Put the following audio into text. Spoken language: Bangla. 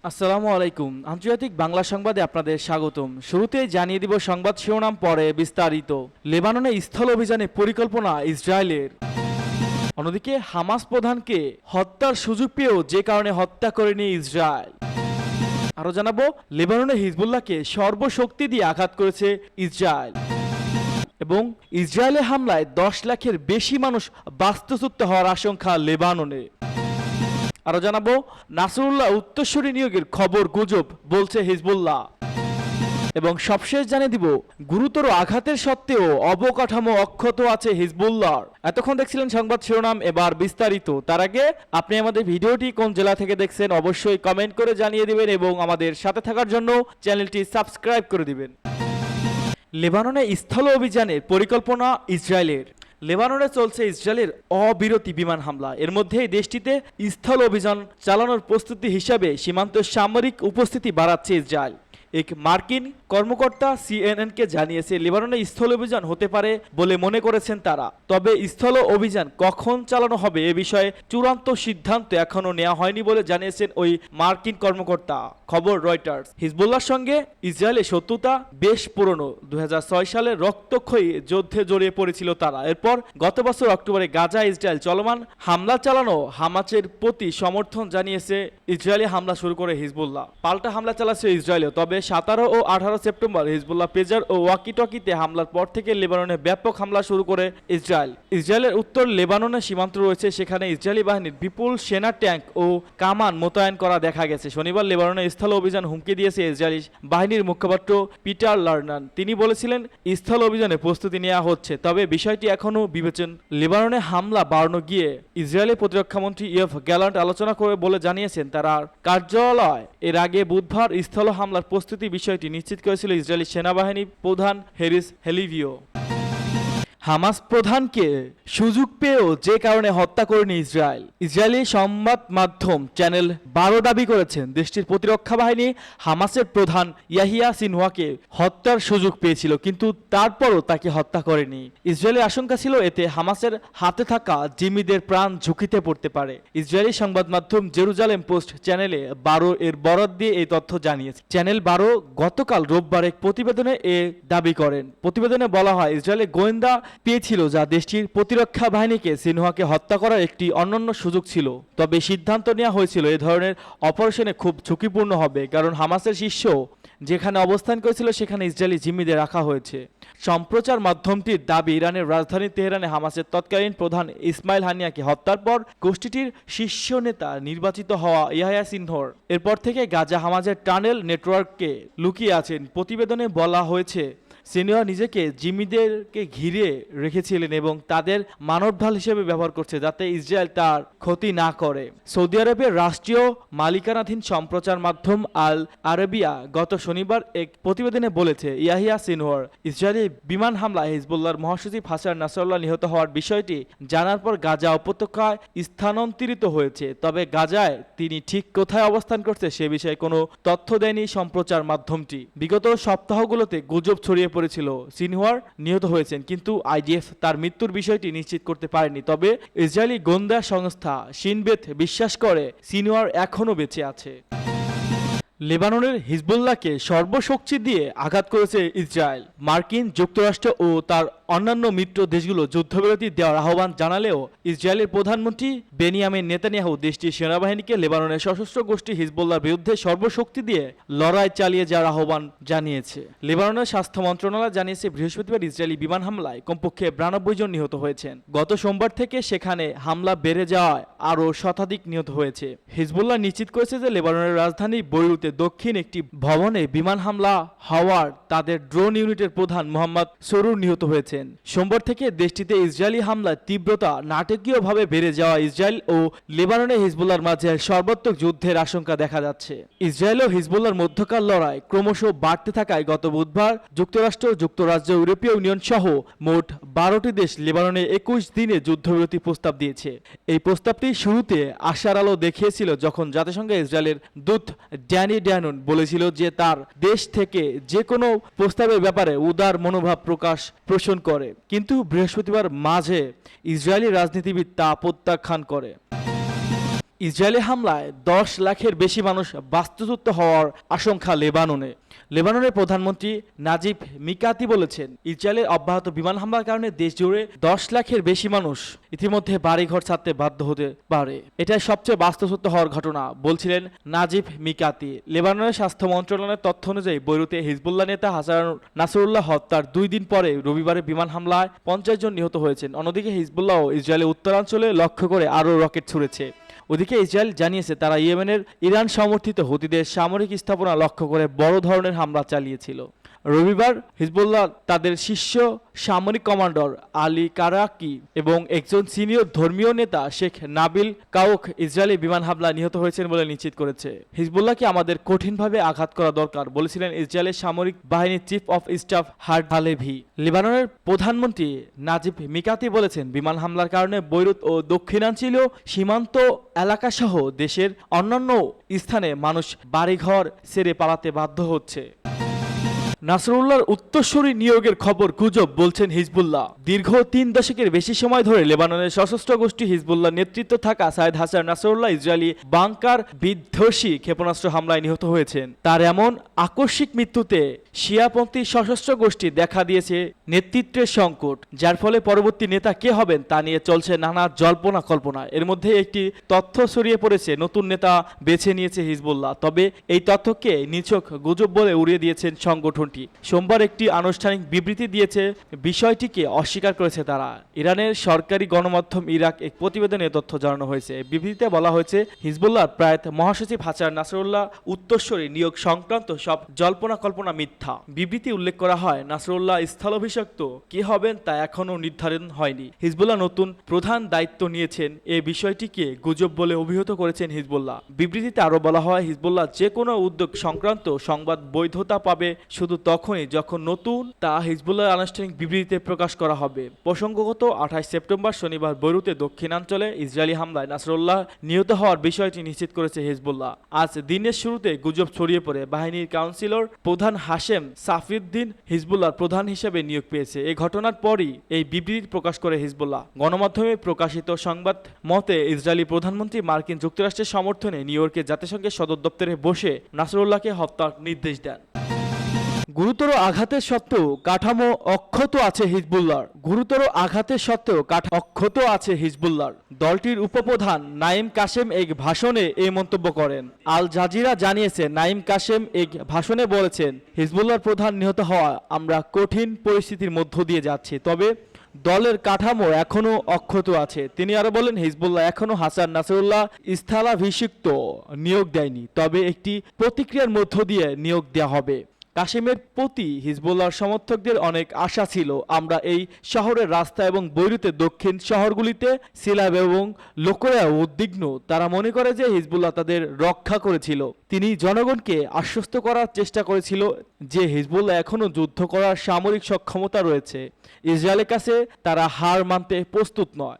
আসসালামু আলাইকুম। আন্তর্জাতিক বাংলা সংবাদে আপনাদের স্বাগতম। শুরুতেই জানিয়ে দিব সংবাদ শিরোনাম পরে বিস্তারিত। লেবাননে স্থল অভিযানে পরিকল্পনা ইসরায়েলের। অন্যদিকে হামাস প্রধানকে হত্যার সুযোগ পেয়েও যে কারণে হত্যা করেনি ইসরায়েল। আরও জানাবো লেবাননে হিজবুল্লাহকে সর্বশক্তি দিয়ে আঘাত করেছে ইসরায়েল। এবং ইসরায়েলের হামলায় 10 লাখের বেশি মানুষ বাস্তুচ্যুত হওয়ার আশঙ্কা লেবাননে। আরো জানাবো নাসরুল্লাহ উত্তরসূরি নিয়োগের খবর গুজব বলছে হিজবুল্লাহ। এবং সবশেষ জানিয়ে দিব গুরুতর আঘাতের সত্ত্বেও অবকাঠামো অক্ষত আছে হিজবুল্লাহর। এতক্ষণ দেখছিলেন সংবাদ শিরোনাম, এবার বিস্তারিত। তার আগে আপনি আমাদের ভিডিওটি কোন জেলা থেকে দেখছেন অবশ্যই কমেন্ট করে জানিয়ে দিবেন এবং আমাদের সাথে থাকার জন্য চ্যানেলটি সাবস্ক্রাইব করে দিবেন। লেবাননে স্থল অভিযানের পরিকল্পনা ইসরায়েলের। লেবাননে চলছে ইসরায়েলের অবিরতি বিমান হামলা। এর মধ্যেই দেশটিতে স্থল অভিযান চালানোর প্রস্তুতি হিসাবে সীমান্ত সামরিক উপস্থিতি বাড়াচ্ছে ইসরায়েল। এক মার্কিন কর্মকর্তা সিএনএনকে জানিয়েছে লেবাননে স্থল অভিযান হতে পারে বলে মনে করেছেন তারা। তবে স্থল অভিযান কখন চালানো হবে এ বিষয়ে চূড়ান্ত সিদ্ধান্ত এখনও নেওয়া হয়নি বলে জানিয়েছেন ওই মার্কিন কর্মকর্তা। খবর রয়টার্স। হিজবুল্লাহর সঙ্গে ইসরায়েলের শত্রুতা বেশ পুরনো। 2006 সালে রক্তক্ষয়ী যুদ্ধে জড়িয়ে পড়েছিল তারা। এরপর গত বছর অক্টোবরে গাজা ইসরায়েল চলমান হামলা চালানো হামাসের প্রতি সমর্থন জানিয়েছে ইসরায়েলি হামলা শুরু করে হিজবুল্লাহ। পাল্টা হামলা চালাচ্ছে ইসরায়েলও। তবে 17 ও 18 সেপ্টেম্বর হিজবুল্লাহ পেজার ও ওয়াকিটকিতে হামলার পর থেকে লেবাননে ব্যাপক হামলা শুরু করে ইসরায়েল। ইসরায়েলের উত্তর লেবাননে সীমান্ত রয়েছে, সেখানে ইসরায়েলি বাহিনীর বিপুল সেনা ট্যাঙ্ক ও কামান মোতায়েন করা দেখা গেছে। শনিবার লেবাননে স্থল অভিযান হুমকি দিয়েছে ইসরায়েলি বাহিনীর মুখপাত্র পিটার লার্নান। তিনি বলেছিলেন স্থল অভিযানে প্রস্তুতি নেওয়া হচ্ছে, তবে বিষয়টি এখনও বিবেচন। লেবাননে হামলা বাড়ানো গিয়ে ইসরায়েলের প্রতিরক্ষামন্ত্রী ইয়ফ গ্যালান্ট আলোচনা করে বলে জানিয়েছেন তার কার্যালয় এর আগে বুধবার স্থল হামলার প্রস্তুতি বিষয়টি নিশ্চিত করেছিল ইসরায়েলি সেনাবাহিনী প্রধান হেরিস হেলিভিও। হামাস প্রধানকে সুযোগ পেয়েও যে কারণে হত্যা করেনি ইসরায়েল। ইসরায়েলি সংবাদ মাধ্যম চ্যানেল 12 দাবি করেছেন দেশটির প্রতিরক্ষা বাহিনী হামাসের প্রধান ইয়াহিয়া সিনওয়াকে হত্যার সুযোগ পেয়েছিল, কিন্তু তারপরও তাকে হত্যা করেনি। ইসরায়েলের আশঙ্কা ছিল এতে হামাসের হাতে থাকা জিম্মিদের প্রাণ ঝুঁকিতে পড়তে পারে। ইসরায়েলি সংবাদ মাধ্যম জেরুজালেম পোস্ট চ্যানেলে 12 এর বরাত দিয়ে এই তথ্য জানিয়েছে। চ্যানেল 12 গতকাল রোববার এক প্রতিবেদনে এ দাবি করেন। প্রতিবেদনে বলা হয় ইসরায়েলের গোয়েন্দা পেয়েছিল যা দেশটির প্রতিরক্ষা বাহিনীকে সিনহাকে হত্যা করার একটি অনন্য সুযোগ ছিল। তবে সিদ্ধান্ত নেওয়া হয়েছিল এ ধরনের অপারেশনে খুব ঝুঁকিপূর্ণ হবে, কারণ হামাসের শীর্ষ যেখানে অবস্থান করেছিল সেখানে ইসরায়েলি জিম্মিদের রাখা হয়েছে। সম্প্রচার মাধ্যমটির দাবি ইরানের রাজধানী তেহরানে হামাসের তৎকালীন প্রধান ইসমাইল হানিয়াকে হত্যার পর গোষ্ঠীটির শীর্ষ নেতা নির্বাচিত হওয়া ইয়াহিয়া সিনহর এরপর থেকে গাজা হামাসের টানেল নেটওয়ার্ককে লুকিয়ে আছেন। প্রতিবেদনে বলা হয়েছে সিনিয়র নিজেকে জিম্মিদেরকে ঘিরে রেখেছিলেন এবং তাদের মানবঢাল হিসেবে ব্যবহার করছে যাতে ইসরায়েল তার ক্ষতি না করে। সৌদি আরবের রাষ্ট্রীয় মালিকানাধীন সম্প্রচার মাধ্যম আল আরবিয়া গত শনিবার এক প্রতিবেদনে বলেছে ইয়াহিয়া সিনওয়ার ইসরায়েলি বিমান হামলায় হিজবুল্লাহর মহাসচিব হাসান নাসরুল্লাহ নিহত হওয়ার বিষয়টি জানার পর গাজা উপত্যকায় স্থানান্তরিত হয়েছে। তবে গাজায় তিনি ঠিক কোথায় অবস্থান করছে সে বিষয়ে কোনো তথ্য দেয়নি সম্প্রচার মাধ্যমটি। বিগত সপ্তাহগুলোতে গুজব ছড়িয়ে পড়েছিল সিনওয়ার নিহত হয়েছেন, কিন্তু আইডিএফ তার মৃত্যুর বিষয়টি নিশ্চিত করতে পারেনি। তবে ইসরায়েলি গোয়েন্দা সংস্থা শিন বেত বিশ্বাস করে সিনওয়ার এখনও বেঁচে আছে। লেবাননের হিজবুল্লাহকে সর্বশক্তি দিয়ে আঘাত করেছে ইসরায়েল। মার্কিন যুক্তরাষ্ট্র ও তার অন্যান্য মিত্র দেশগুলো যুদ্ধবিরতি দেওয়ার আহ্বান জানালেও ইসরায়েলের প্রধানমন্ত্রী বেনিয়ামিন নেতানিয়াহু দেশটির সেনাবাহিনীকে লেবাননের সশস্ত্র গোষ্ঠী হিজবুল্লাহর বিরুদ্ধে সর্বশক্তি দিয়ে লড়াই চালিয়ে যাওয়ার আহ্বান জানিয়েছে। লেবাননের স্বাস্থ্য মন্ত্রণালয় জানিয়েছে বৃহস্পতিবার ইসরায়েলি বিমান হামলায় কমপক্ষে 92 জন নিহত হয়েছেন। গত সোমবার থেকে সেখানে হামলা বেড়ে যাওয়ায় আরও শতাধিক নিহত হয়েছে। হিজবুল্লাহ নিশ্চিত করেছে যে লেবাননের রাজধানী বৈরুতে দক্ষিণ একটি ভবনে বিমান হামলা হওয়ার তাদের ড্রোন ইউনিটের প্রধান মোহাম্মদ সরুর নিহত হয়েছে। সোমবার থেকে দেশটিতে ইসরায়েলি হামলার তীব্রতা নাটকীয়ভাবে বেড়ে যাওয়া ইসরায়েল ও লেবাননে হিজবুল্লাহর মাঝে সর্বাত্মক যুদ্ধের আশঙ্কা দেখা যাচ্ছে। ইসরায়েল ও হিজবুল্লাহর মধ্যকার লড়াই ক্রমশ বাড়তে থাকায় গত বুধবার যুক্তরাষ্ট্র, যুক্তরাজ্য, ইউরোপীয় ইউনিয়ন সহ মোট 12টি দেশ লেবাননে 21 দিনে যুদ্ধবিরতি প্রস্তাব দিয়েছে। এই প্রস্তাবটি শুরুতে আশার আলো দেখিয়েছিল যখন জাতিসংঘে ইসরায়েলের দূত ড্যানি ড্যানুন বলেছিল যে তার দেশ থেকে যে কোনো প্রস্তাবের ব্যাপারে উদার মনোভাব পোষণ করে, কিন্তু বৃহস্পতিবার মাঝে ইসরায়েলি রাজনীতিবিদ তা প্রত্যাখ্যান করে। ইসরায়েলি হামলায় 10 লাখের বেশি মানুষ বাস্তুচ্যুত হওয়ার আশঙ্কা লেবাননে। লেবাননের প্রধানমন্ত্রী নাজিব মিকাতি বলেছেন, ইসরায়েলের অব্যাহত বিমান হামলার কারণে দেশ জুড়ে 10 লাখের বেশি মানুষ ইতিমধ্যে বাড়িঘর ছাড়তে বাধ্য হতে পারে। এটাই সবচেয়ে বাস্তুচ্যুত হওয়ার ঘটনা বলছিলেন নাজিব মিকাতি। লেবাননের স্বাস্থ্য মন্ত্রণালয়ের তথ্য অনুযায়ী বৈরুতে হিজবুল্লাহ নেতা হাসান নাসরুল্লাহ হত্যার 2 দিন পরে রবিবারে বিমান হামলায় 50 জন নিহত হয়েছেন। অন্যদিকে হিজবুল্লাহ ইসরায়েলের উত্তরাঞ্চলে লক্ষ্য করে আরও রকেট ছুড়েছে। ওদিকে ইসরায়েল জানিয়েছে তারা ইয়েমেনের ইরান সমর্থিত হুতিদের সামরিক স্থাপনা লক্ষ্য করে বড় ধরনের হামলা চালিয়েছিল। রবিবার হিজবুল্লাহ তাদের শীর্ষ সামরিক কমান্ডার আলী কারাকি এবং একজন সিনিয়র ধর্মীয় নেতা শেখ নাবিল কাউক ইসরায়েলি বিমান হামলায় নিহত হয়েছেন বলে নিশ্চিত করেছে। হিজবুল্লাহকে আমাদের কঠিনভাবে আঘাত করা দরকার বলেছিলেন ইসরায়েলের সামরিক বাহিনীর chief of staff hard Halevi. লেবাননের প্রধানমন্ত্রী নাজিব মিকাতি বলেছেন, বিমান হামলার কারণে বৈরুত ও দক্ষিণাঞ্চলীয় সীমান্ত এলাকাসহ দেশের অন্যান্য স্থানে মানুষ বাড়িঘর ছেড়ে পালাতে বাধ্য হচ্ছে। নাসরুল্লাহর উত্তরসূরি নিয়োগের খবর গুজব বলছেন হিজবুল্লাহ। দীর্ঘ 3 দশকের বেশি সময় ধরে লেবাননের সশস্ত্র গোষ্ঠী হিজবুল্লাহ নেতৃত্ব থাকা সাইদ হাসান নাসরুল্লাহ ইসরায়েলি বাংকার বিধ্বংসী ক্ষেপণাস্ত্র হামলায় নিহত হয়েছেন। তার এমন আকস্মিক মৃত্যুতে শিয়াপন্থী সশস্ত্র গোষ্ঠী দেখা দিয়েছে নেতৃত্বের সংকট, যার ফলে পরবর্তী নেতা কে হবেন তা নিয়ে চলছে নানা জল্পনা কল্পনা। এর মধ্যে একটি তথ্য ছড়িয়ে পড়েছে, নতুন নেতা বেছে নিয়েছে হিজবুল্লাহ। তবে এই তথ্যকে নিছক গুজব বলে উড়িয়ে দিয়েছেন সংগঠনটি। সোমবার একটি আনুষ্ঠানিক বিবৃতি দিয়েছে, বিষয়টিকে অস্বীকার করেছে তারা। ইরানের সরকারি গণমাধ্যম ইরাক এক প্রতিবেদনে তথ্য জানানো হয়েছে। বিবৃতিতে বলা হয়েছে, হিজবুল্লাহর প্রয়াত মহাসচিব হাসান নাসরুল্লাহ উত্তরসূরি নিয়োগ সংক্রান্ত সব জল্পনা কল্পনা মিথ্যা। বিবৃতি উল্লেখ করা হয়, নাসরুল্লাহ স্থলাভিষিক্ত কে হবেন তা এখনও নির্ধারণ হয়নি। হিজবুল্লাহ নতুন প্রধান দায়িত্ব নিয়েছেন, এ বিষয়টিকে গুজব বলে অভিহিত করেছেন হিজবুল্লাহ। বিবৃতিতে আরও বলা হয়, হিজবুল্লাহ যে কোনো উদ্যোগ সংক্রান্ত সংবাদ বৈধতা পাবে শুধু তখনই যখন নতুন তা হিজবুল্লাহর আনুষ্ঠানিক বিবৃতিতে প্রকাশ করা হবে। প্রসঙ্গগত 28 সেপ্টেম্বর শনিবার বৈরুতে দক্ষিণাঞ্চলে ইসরায়েলি হামলায় নাসরুল্লাহ নিহত হওয়ার বিষয়টি নিশ্চিত করেছে হিজবুল্লাহ। আজ দিনের শুরুতে গুজব ছড়িয়ে পড়ে বাহিনীর কাউন্সিলর প্রধান হাশেম সাফিউদ্দিন হিজবুল্লাহর প্রধান হিসেবে নিয়োগ পেয়েছে। এই ঘটনার পরই এই বিবৃতি প্রকাশ করে হিজবুল্লাহ। গণমাধ্যমে প্রকাশিত সংবাদ মতে ইসরায়েলি প্রধানমন্ত্রী মার্কিন যুক্তরাষ্ট্রের সমর্থনে নিউ ইয়র্কে জাতিসংঘের সদর দপ্তরে বসে নাসরুল্লাহকে হত্যার নির্দেশ দেন। গুরুতর আঘাতের সত্ত্বেও কাঠামো অক্ষত আছে হিজবুল্লাহর। গুরুতর আঘাতের সত্ত্বেও অক্ষত আছে হিজবুল্লাহর। দলটির উপপ্রধান নাইম কাশেম এক ভাষণে এই মন্তব্য করেন। আল জাজিরা জানিয়েছে, নাইম কাশেম এক ভাষণে বলেছেন, হিজবুল্লাহর প্রধান নিহত হওয়া আমরা কঠিন পরিস্থিতির মধ্য দিয়ে যাচ্ছি, তবে দলের কাঠামো এখনও অক্ষত আছে। তিনি আরো বলেন, হিজবুল্লাহ এখনও হাসান নাসরুল্লাহ স্থলাভিষিক্ত নিয়োগ দেয়নি, তবে একটি প্রতিক্রিয়ার মধ্য দিয়ে নিয়োগ দেওয়া হবে। কাশেমের প্রতি হিজবুল্লাহর সমর্থকদের অনেক আশা ছিল। আমরা এই শহরের রাস্তা এবং বৈরুতের দক্ষিণ শহরগুলিতে ছিলাম এবং লোকেরা উদ্বিগ্ন। তারা মনে করে যে হিজবুল্লাহ তাদের রক্ষা করেছিল। তিনি জনগণকে আশ্বস্ত করার চেষ্টা করেছিল যে হিজবুল্লাহ এখনও যুদ্ধ করার সামরিক সক্ষমতা রয়েছে। ইসরায়েলের কাছে তারা হার মানতে প্রস্তুত নয়।